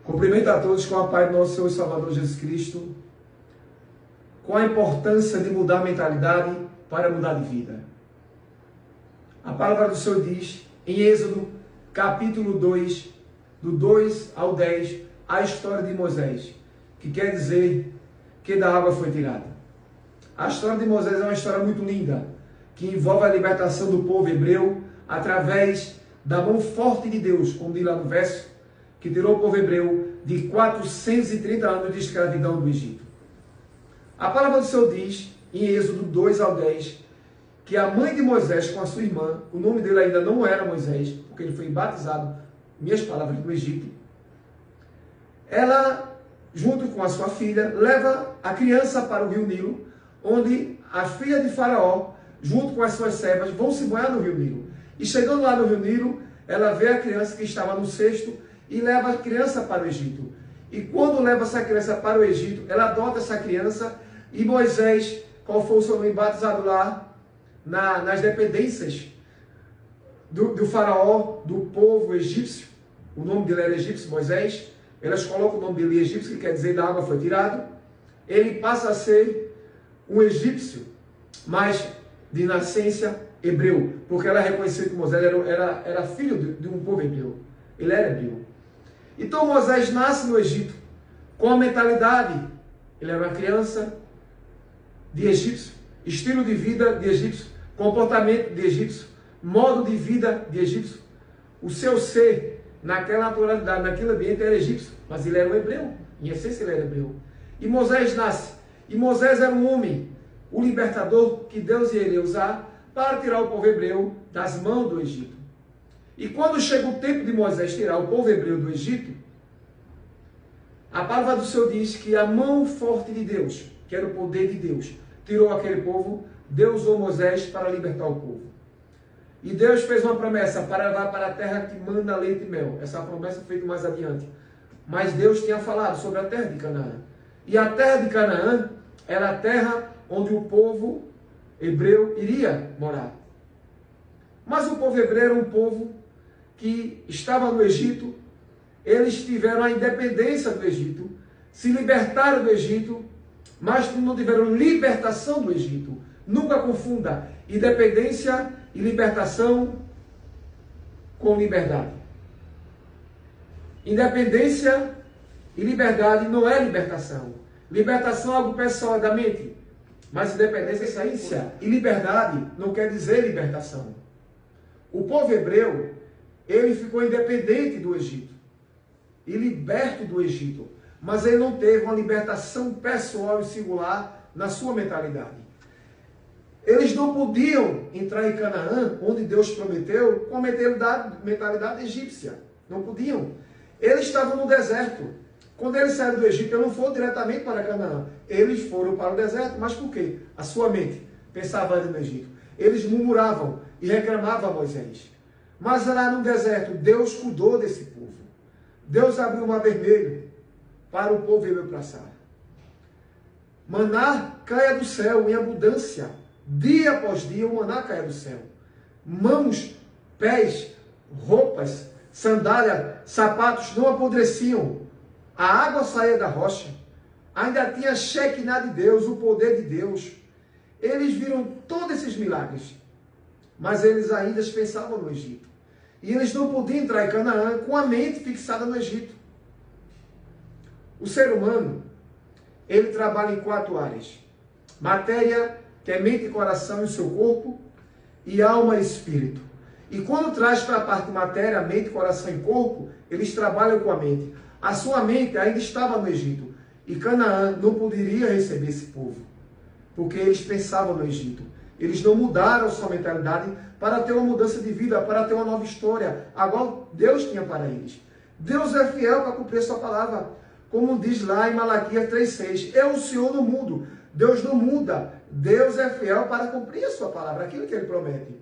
Cumprimento a todos com a paz do nosso Senhor e Salvador Jesus Cristo, com a importância de mudar a mentalidade para mudar de vida. A palavra do Senhor diz, em Êxodo, capítulo 2, do 2 ao 10, a história de Moisés, que quer dizer que da água foi tirada. A história de Moisés é uma história muito linda, que envolve a libertação do povo hebreu através da mão forte de Deus, como diz lá no verso, que tirou o povo hebreu de 430 anos de escravidão do Egito. A palavra do Senhor diz, em Êxodo 2 ao 10, que a mãe de Moisés com a sua irmã, o nome dele ainda não era Moisés, porque ele foi batizado, minhas palavras, no Egito, ela, junto com a sua filha, leva a criança para o rio Nilo, onde a filha de Faraó, junto com as suas servas, vão se banhar no rio Nilo. E chegando lá no rio Nilo, ela vê a criança que estava no cesto e leva a criança para o Egito. E quando leva essa criança para o Egito, ela adota essa criança e Moisés, qual foi o seu nome batizado lá, nas dependências do faraó, do povo egípcio, o nome dele era egípcio, Moisés, elas colocam o nome dele egípcio, que quer dizer da água foi tirado, ele passa a ser um egípcio, mas de nascença hebreu, porque ela reconheceu que Moisés era filho de um povo hebreu, ele era hebreu. Então Moisés nasce no Egito, com a mentalidade, ele era uma criança de egípcio, estilo de vida de egípcio, comportamento de egípcio, modo de vida de egípcio. O seu ser, naquela naturalidade, naquele ambiente, era egípcio, mas ele era um hebreu, em essência ele era hebreu. E Moisés nasce, e Moisés era um homem, o libertador que Deus iria usar para tirar o povo hebreu das mãos do Egito. E quando chega o tempo de Moisés tirar o povo hebreu do Egito, a palavra do Senhor diz que a mão forte de Deus, que era o poder de Deus, tirou aquele povo. Deus usou Moisés para libertar o povo. E Deus fez uma promessa para levar para a terra que manda leite e mel. Essa promessa foi feita mais adiante. Mas Deus tinha falado sobre a terra de Canaã. E a terra de Canaã era a terra onde o povo hebreu iria morar. Mas o povo hebreu era um povo que estava no Egito. Eles tiveram a independência do Egito, se libertaram do Egito, mas não tiveram libertação do Egito. Nunca confunda independência e libertação com liberdade. Independência e liberdade não é libertação. Libertação é algo pessoal da mente, mas independência é ciência. E liberdade não quer dizer libertação. O povo hebreu, ele ficou independente do Egito e liberto do Egito, mas ele não teve uma libertação pessoal e singular na sua mentalidade. Eles não podiam entrar em Canaã, onde Deus prometeu, com a mentalidade egípcia. Não podiam. Eles estavam no deserto. Quando eles saíram do Egito, eles não foram diretamente para Canaã. Eles foram para o deserto. Mas por quê? A sua mente pensava ali no Egito. Eles murmuravam e reclamavam a Moisés. Mas lá no deserto, Deus cuidou desse povo. Deus abriu o mar vermelho para o povo hebreu passar. Maná caia do céu em abundância. Dia após dia o maná caia do céu. Mãos, pés, roupas, sandália, sapatos não apodreciam. A água saía da rocha. Ainda tinha a Shekinah de Deus, o poder de Deus. Eles viram todos esses milagres. Mas eles ainda pensavam no Egito. E eles não podiam entrar em Canaã com a mente fixada no Egito. O ser humano, ele trabalha em 4 áreas. Matéria, que é mente, coração e o seu corpo, e alma e espírito. E quando traz para a parte matéria, mente, coração e corpo, eles trabalham com a mente. A sua mente ainda estava no Egito. E Canaã não poderia receber esse povo, porque eles pensavam no Egito. Eles não mudaram a sua mentalidade para ter uma mudança de vida, para ter uma nova história. Agora Deus tinha para eles. Deus é fiel para cumprir a sua palavra. Como diz lá em Malaquias 3,6. Eu, o Senhor, não mudo. Deus não muda. Deus é fiel para cumprir a sua palavra, aquilo que ele promete.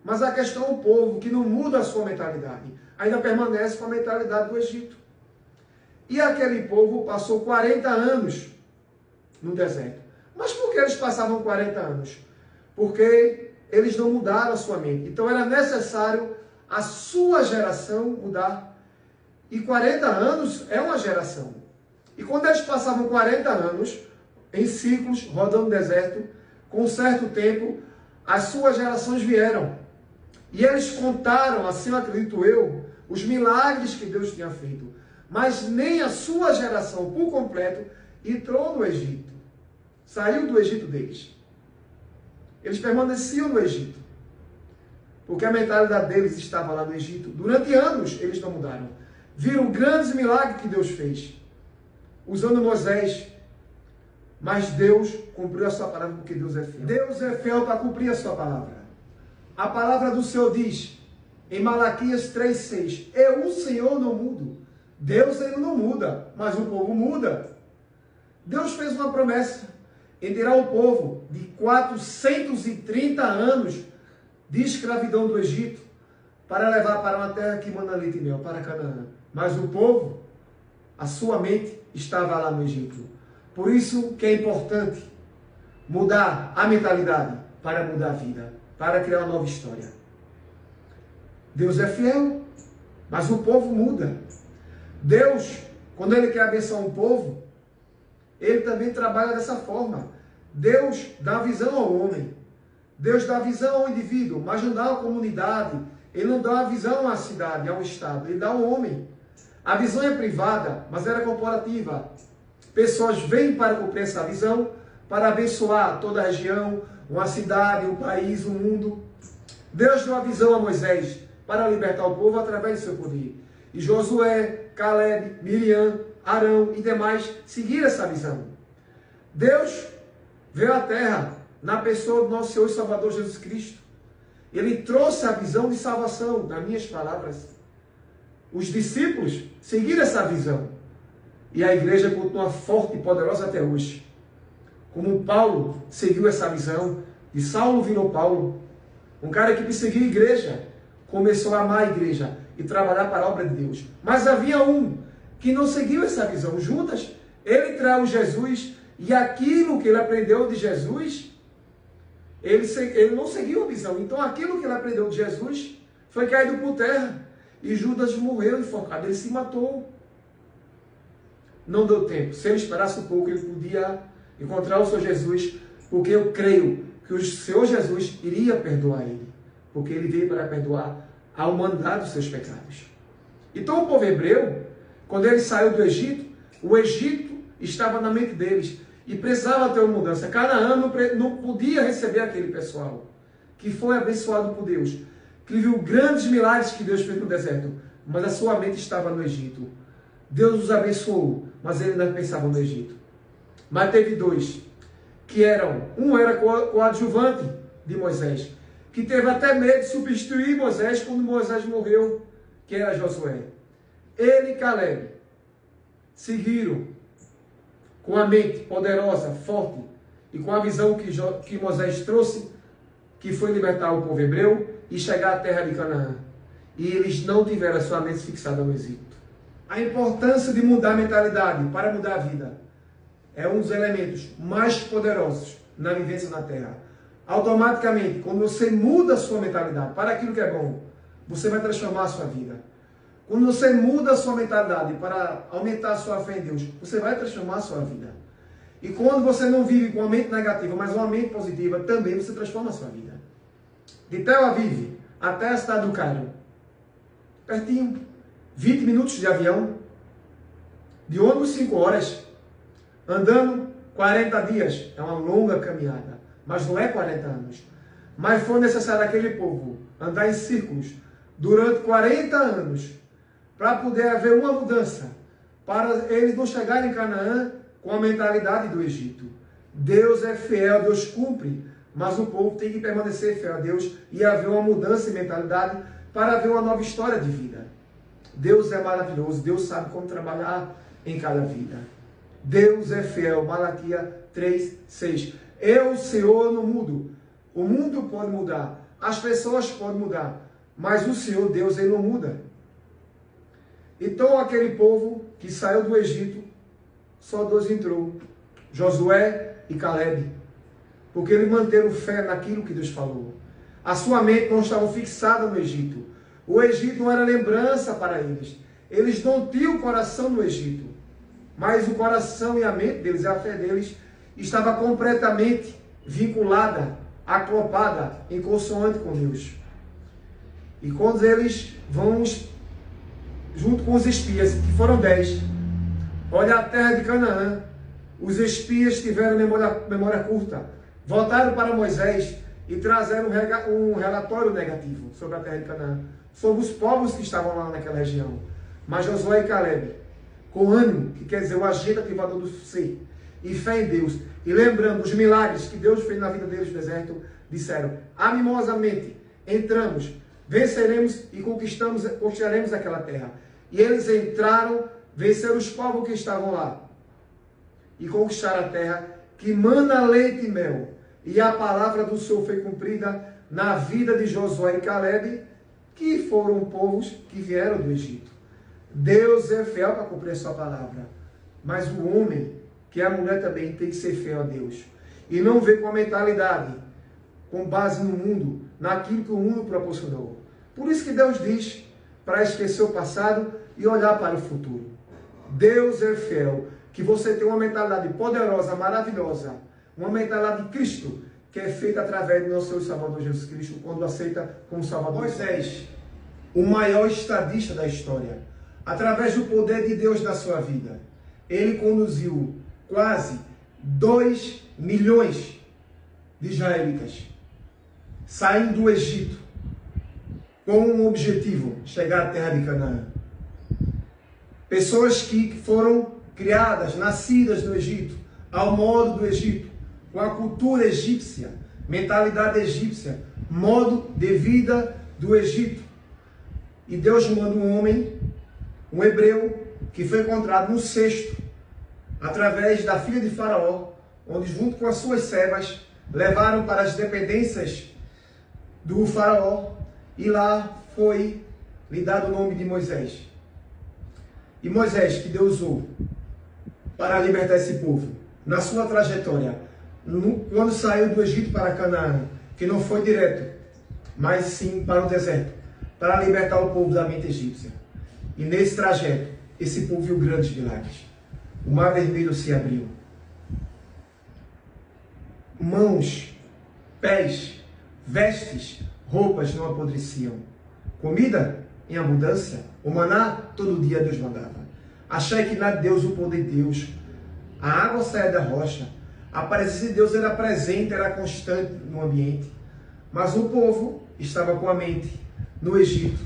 Mas a questão é o povo que não muda a sua mentalidade. Ainda permanece com a mentalidade do Egito. E aquele povo passou 40 anos no deserto. Mas por que eles passavam 40 anos? Porque eles não mudaram a sua mente. Então era necessário a sua geração mudar. E 40 anos é uma geração. E quando eles passavam 40 anos em ciclos, rodando no deserto, com um certo tempo, as suas gerações vieram. E eles contaram, assim eu acredito eu, os milagres que Deus tinha feito. Mas nem a sua geração, por completo, entrou no Egito. Saiu do Egito deles. Eles permaneciam no Egito. Porque a mentalidade deles estava lá no Egito. Durante anos, eles não mudaram. Viram grandes milagres que Deus fez. Usando Moisés. Mas Deus cumpriu a sua palavra porque Deus é fiel. Deus é fiel para cumprir a sua palavra. A palavra do Senhor diz, em Malaquias 3,6, eu, o Senhor, não mudo. Deus, ele não muda, mas o povo muda. Deus fez uma promessa em tirar o povo de 430 anos de escravidão do Egito para levar para uma terra que manda leite e mel, para Canaã. Mas o povo, a sua mente estava lá no Egito. Por isso que é importante mudar a mentalidade para mudar a vida, para criar uma nova história. Deus é fiel, mas o povo muda. Deus, quando Ele quer abençoar um povo, Ele também trabalha dessa forma. Deus dá visão ao homem. Deus dá visão ao indivíduo, mas não dá à comunidade. Ele não dá a visão à cidade, ao Estado. Ele dá ao homem. A visão é privada, mas ela é corporativa. Pessoas vêm para cumprir essa visão, para abençoar toda a região, uma cidade, um país, um mundo. Deus deu a visão a Moisés para libertar o povo através do seu poder. E Josué, Caleb, Miriam, Arão e demais seguiram essa visão. Deus veio à terra na pessoa do nosso Senhor e Salvador Jesus Cristo. Ele trouxe a visão de salvação, nas minhas palavras. Os discípulos seguiram essa visão. E a igreja continua forte e poderosa até hoje. Como Paulo seguiu essa visão, e Saulo virou Paulo. Um cara que perseguiu a igreja, começou a amar a igreja e trabalhar para a obra de Deus. Mas havia um que não seguiu essa visão. Judas, ele traiu Jesus e aquilo que ele aprendeu de Jesus, ele não seguiu a visão. Então aquilo que ele aprendeu de Jesus foi caído por terra. E Judas morreu enforcado, ele se matou. Não deu tempo. Se ele esperasse um pouco, ele podia encontrar o Senhor Jesus, porque eu creio que o Senhor Jesus iria perdoar ele, porque ele veio para perdoar a humanidade dos seus pecados. Então o povo hebreu, quando ele saiu do Egito, o Egito estava na mente deles e precisava ter uma mudança. Canaã não podia receber aquele pessoal que foi abençoado por Deus, que viu grandes milagres que Deus fez no deserto, mas a sua mente estava no Egito. Deus os abençoou, mas ele não pensava no Egito. Mas teve dois, que eram, um era coadjuvante de Moisés, que teve até medo de substituir Moisés quando Moisés morreu, que era Josué. Ele e Caleb seguiram com a mente poderosa, forte, e com a visão que Moisés trouxe, que foi libertar o povo hebreu e chegar à terra de Canaã. E eles não tiveram a sua mente fixada no Egito. A importância de mudar a mentalidade para mudar a vida é um dos elementos mais poderosos na vivência na terra. Automaticamente, quando você muda a sua mentalidade para aquilo que é bom, você vai transformar a sua vida. Quando você muda a sua mentalidade para aumentar a sua fé em Deus, você vai transformar a sua vida. E quando você não vive com uma mente negativa, mas uma mente positiva, também você transforma a sua vida. De Tel Aviv até a cidade do Cairo, pertinho, 20 minutos de avião, de ônibus 5 horas, andando 40 dias. É uma longa caminhada, mas não é 40 anos. Mas foi necessário aquele povo andar em círculos durante 40 anos para poder haver uma mudança, para eles não chegarem em Canaã com a mentalidade do Egito. Deus é fiel, Deus cumpre, mas o povo tem que permanecer fiel a Deus e haver uma mudança de mentalidade para haver uma nova história de vida. Deus é maravilhoso, Deus sabe como trabalhar em cada vida. Deus é fiel, Malaquias 3:6. Eu, Senhor, não mudo. O mundo pode mudar, as pessoas podem mudar, mas o Senhor, Deus, Ele não muda. Então aquele povo que saiu do Egito, só dois entrou, Josué e Caleb, porque eles manteram fé naquilo que Deus falou. A sua mente não estava fixada no Egito. O Egito não era lembrança para eles. eles não tinham o coração no Egito, mas o coração e a mente deles, a fé deles, estava completamente vinculada, aclopada, em consoante com Deus. E quando eles vão, junto com os espias, que foram 10, olha a terra de Canaã, os espias tiveram memória curta, voltaram para Moisés e trazeram um relatório negativo sobre a terra de Canaã, sobre os povos que estavam lá naquela região. Mas Josué e Caleb, com ânimo, que quer dizer o agente ativador do ser, e fé em Deus, e lembrando os milagres que Deus fez na vida deles no deserto, disseram, animosamente, entramos, venceremos e conquistaremos aquela terra. E eles entraram, venceram os povos que estavam lá, e conquistaram a terra que mana leite e mel. E a palavra do Senhor foi cumprida na vida de Josué e Caleb, que foram povos que vieram do Egito. Deus é fiel para cumprir a sua palavra. Mas o homem, que é a mulher também, tem que ser fiel a Deus. E não ver com a mentalidade, com base no mundo, naquilo que o mundo proporcionou. Por isso que Deus diz para esquecer o passado e olhar para o futuro. Deus é fiel. Que você tenha uma mentalidade poderosa, maravilhosa, uma mentalidade de Cristo, que é feita através do nosso Senhor e Salvador Jesus Cristo, quando aceita como Salvador. Moisés, o maior estadista da história, através do poder de Deus na sua vida, ele conduziu quase 2 milhões de israelitas, saindo do Egito, com um objetivo, chegar à terra de Canaã. Pessoas que foram criadas, nascidas no Egito, ao modo do Egito, com a cultura egípcia, mentalidade egípcia, modo de vida do Egito. E Deus manda um homem, um hebreu, que foi encontrado no cesto, através da filha de Faraó, onde junto com as suas servas, levaram para as dependências do Faraó, e lá foi lhe dado o nome de Moisés. E Moisés, que Deus usou para libertar esse povo, na sua trajetória, quando saiu do Egito para Canaã, que não foi direto, mas sim para o deserto, para libertar o povo da mente egípcia. E nesse trajeto, esse povo viu grandes milagres. O mar vermelho se abriu. Mãos, pés, vestes, roupas não apodreciam. Comida em abundância, o maná todo dia Deus mandava. A Shekinah de Deus, o poder de Deus. A água saía da rocha. A presença de Deus era presente, era constante no ambiente. Mas o povo estava com a mente no Egito,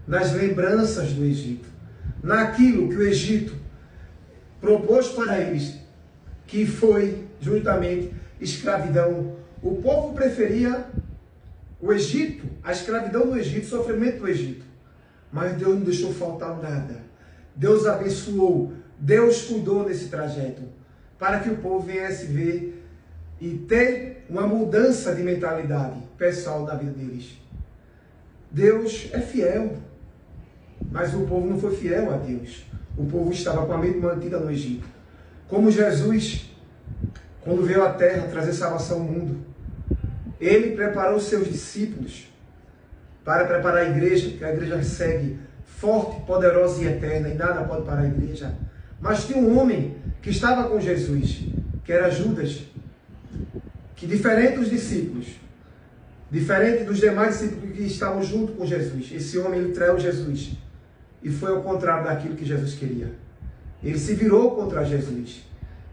nas lembranças do Egito, naquilo que o Egito propôs para eles, que foi justamente escravidão. O povo preferia o Egito, a escravidão do Egito, o sofrimento do Egito. Mas Deus não deixou faltar nada. Deus abençoou, Deus cuidou nesse trajeto, para que o povo viesse ver e ter uma mudança de mentalidade pessoal da vida deles. Deus é fiel, mas o povo não foi fiel a Deus. O povo estava com a mente mantida no Egito. Como Jesus, quando veio à terra trazer salvação ao mundo, ele preparou os seus discípulos para preparar a igreja, que a igreja segue forte, poderosa e eterna, e nada pode parar a igreja. Mas tinha um homem que estava com Jesus, que era Judas, que diferente dos discípulos, diferente dos demais discípulos que estavam junto com Jesus, esse homem ele traiu Jesus e foi ao contrário daquilo que Jesus queria. Ele se virou contra Jesus.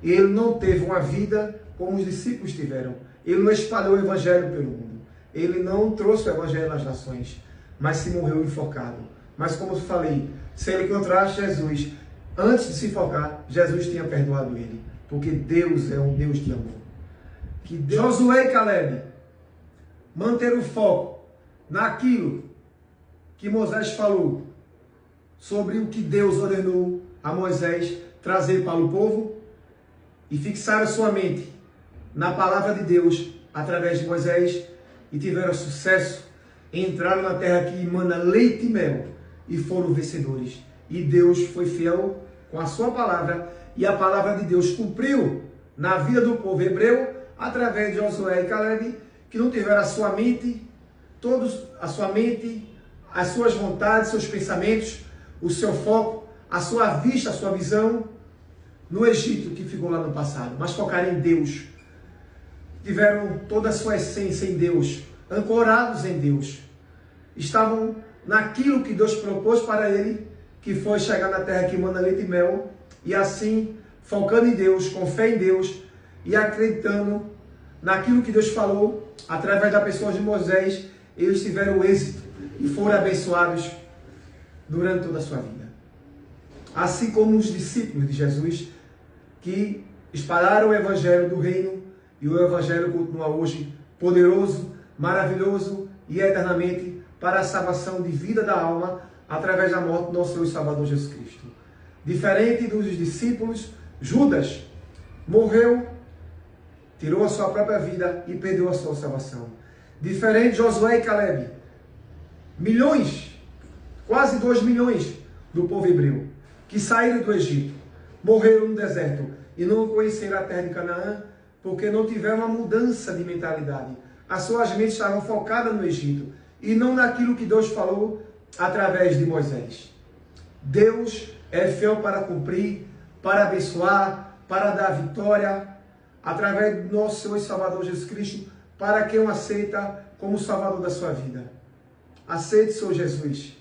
Ele não teve uma vida como os discípulos tiveram. Ele não espalhou o evangelho pelo mundo. Ele não trouxe o evangelho nas nações, mas se morreu enforcado. Mas como eu falei, se ele encontrasse Jesus antes de se enforcar, Jesus tinha perdoado ele, porque Deus é um Deus de amor. Que Deus... Josué e Caleb manter o foco naquilo que Moisés falou sobre o que Deus ordenou a Moisés trazer para o povo e fixar a sua mente na palavra de Deus através de Moisés e tiveram sucesso, entraram na terra que emana leite e mel e foram vencedores. E Deus foi fiel com a sua palavra e a palavra de Deus cumpriu na vida do povo hebreu através de Josué e Caleb, que não tiveram a sua mente, as suas vontades, seus pensamentos, o seu foco a sua vista, a sua visão no Egito, que ficou lá no passado, mas focaram em Deus. Tiveram toda a sua essência em Deus, ancorados em Deus. Estavam naquilo que Deus propôs para ele, que foi chegar na terra que manda leite e mel, e assim, focando em Deus, com fé em Deus, e acreditando naquilo que Deus falou, através da pessoa de Moisés, eles tiveram êxito e foram abençoados durante toda a sua vida. Assim como os discípulos de Jesus, que espalharam o Evangelho do Reino, e o Evangelho continua hoje poderoso, maravilhoso e eternamente para a salvação de vida da alma, através da morte do nosso Senhor e Salvador Jesus Cristo. Diferente dos discípulos, Judas morreu, tirou a sua própria vida e perdeu a sua salvação. Diferente de Josué e Caleb, milhões, quase 2 milhões do povo hebreu, que saíram do Egito, morreram no deserto e não conheceram a terra de Canaã, porque não tiveram uma mudança de mentalidade. As suas mentes estavam focadas no Egito e não naquilo que Deus falou através de Moisés. Deus é fiel para cumprir, para abençoar, para dar vitória, através do nosso Senhor e Salvador Jesus Cristo, para quem o aceita como Salvador da sua vida. Aceite o Senhor Jesus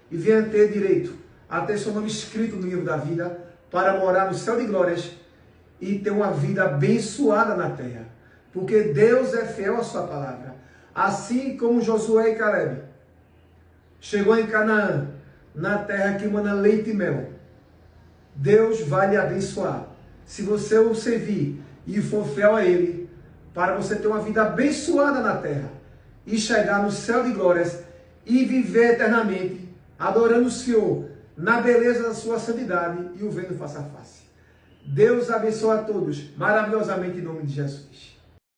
e venha ter direito a ter seu nome escrito no livro da vida, para morar no céu de glórias e ter uma vida abençoada na terra. Porque Deus é fiel à sua palavra. Assim como Josué e Caleb chegou em Canaã, na terra que manda leite e mel, Deus vai lhe abençoar. Se você o servir e for fiel a Ele, para você ter uma vida abençoada na terra e chegar no céu de glórias e viver eternamente, adorando o Senhor na beleza da sua santidade e o vendo face a face. Deus abençoe a todos maravilhosamente em nome de Jesus.